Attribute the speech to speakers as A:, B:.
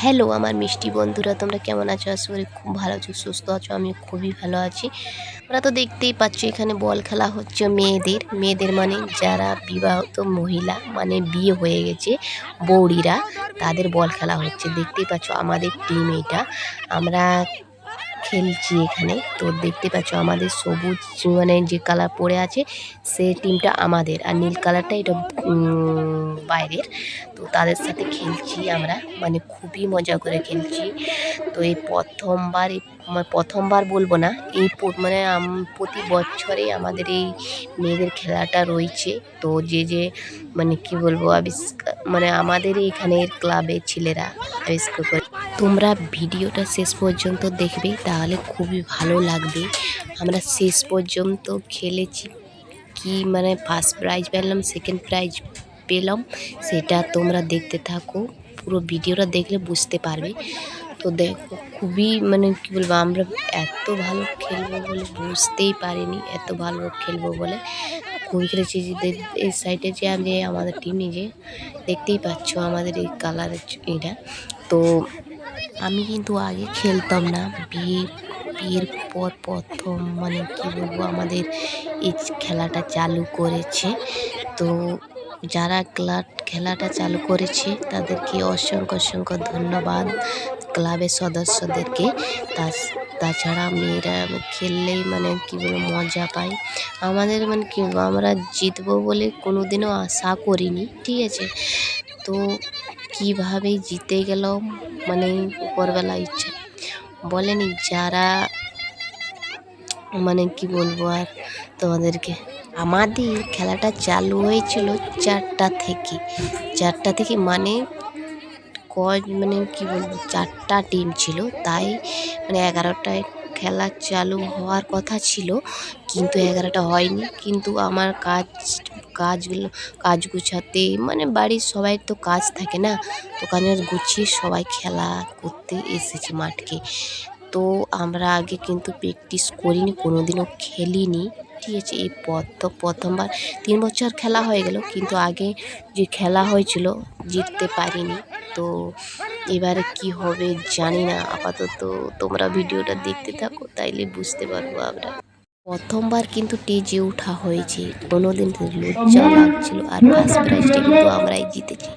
A: Hello আমার মিষ্টি বন্ধুরা, তোমরা কেমন আছো? আশা করি খুব ভালো আছো, সুস্থ আছো। আমি খুবই ভালো আছি। তোমরা তো দেখতেই পাচ্ছ এখানে বল খেলা হচ্ছে মেয়েদের মানে যারা বিবাহিত মহিলা, মানে বিয়ে হয়ে গেছে বৌড়িরা, তাদের বল খেলা হচ্ছে। দেখতেই পাচ্ছ আমাদের টিম এটা। আমরা খেলছি এখানে। তো দেখতে পাচ্ছ আমাদের সবুজ মানে যে কালার পড়ে আছে সে টিমটা আমাদের, আর নীল কালারটা এটা বাইরের। তো তাদের সাথে খেলছি আমরা, মানে খুবই মজা করে খেলছি। তো এই প্রথমবার বলবো না, এই মানে প্রতি বছরে আমাদের এই মেয়েদের খেলাটা রয়েছে। তো যে মানে কি বলবো মানে আমাদের এখানের ক্লাবের ছেলেরা আবিষ্কার করে। তোমরা ভিডিওটা শেষ পর্যন্ত দেখবে, তাহলে খুবই ভালো লাগবে। আমরা শেষ পর্যন্ত খেলেছি, কি মানে ফার্স্ট প্রাইজ পেলাম, সেকেন্ড প্রাইজ পেলাম, সেটা তোমরা দেখতে থাকো। পুরো ভিডিওটা দেখলে বুঝতে পারবে। তো দেখো খুবই মানে কী বলবো, আমরা এত ভালো খেলবো বলে বুঝতেই পারিনি, এত ভালো খেলবো বলে খুবই খেলেছি। যে এই সাইডে যে আমাদের টিমে যে দেখতেই পাচ্ছ আমাদের এই কালারের এটা। তো আমি কিন্তু আগে খেলতাম না, বিয়ের পর প্রথম মানে কী বলবো আমাদের এই খেলাটা চালু করেছে। তো যারা খেলাটা চালু করেছে তাদেরকে অসংখ্য ধন্যবাদ, ক্লাবের সদস্যদেরকে। তাছাড়া মেয়েরা খেললেই মানে কী বলবো মজা পায়। আমাদের মানে কী বলবো, আমরা জিতবো বলে কোনো দিনও আশা করিনি, ঠিক আছে। তো কীভাবে জিতে গেলাম, মানে উপরবেলা ইচ্ছা বলেনি। যারা মানে কি বলবো আর তোমাদেরকে, আমাদের খেলাটা চালু হয়েছিল 4টা থেকে মানে মানে কি বলবো 4টা টিম ছিল, তাই মানে 11টায় খেলা চালু হওয়ার কথা ছিল, কিন্তু 11টা হয়নি। কিন্তু আমার কাজ গুছাতে, মানে বাড়ির সবাই তো কাজ থাকে না, তো কাজ গুছিয়ে সবাই খেলা করতে এসেছে মাঠকে। তো আমরা আগে কিন্তু প্র্যাকটিস করিনি, কোনো দিনও খেলিনি, ঠিক আছে। এই প্রথমবার 3 বছর খেলা হয়ে গেল, কিন্তু আগে যে খেলা হয়েছিল জিততে পারিনি। তো এবারে কি হবে জানি না। আপাতত তোমরা ভিডিওটা দেখতে থাকো, তাইলে বুঝতে পারবো আমরা। প্রথমবার কিন্তু টেজে ওঠা হয়েছে, কোনোদিন লজ্জা লাগছিল। আর ফার্স্ট প্রাইজটা কিন্তু আমরাই জিতেছি।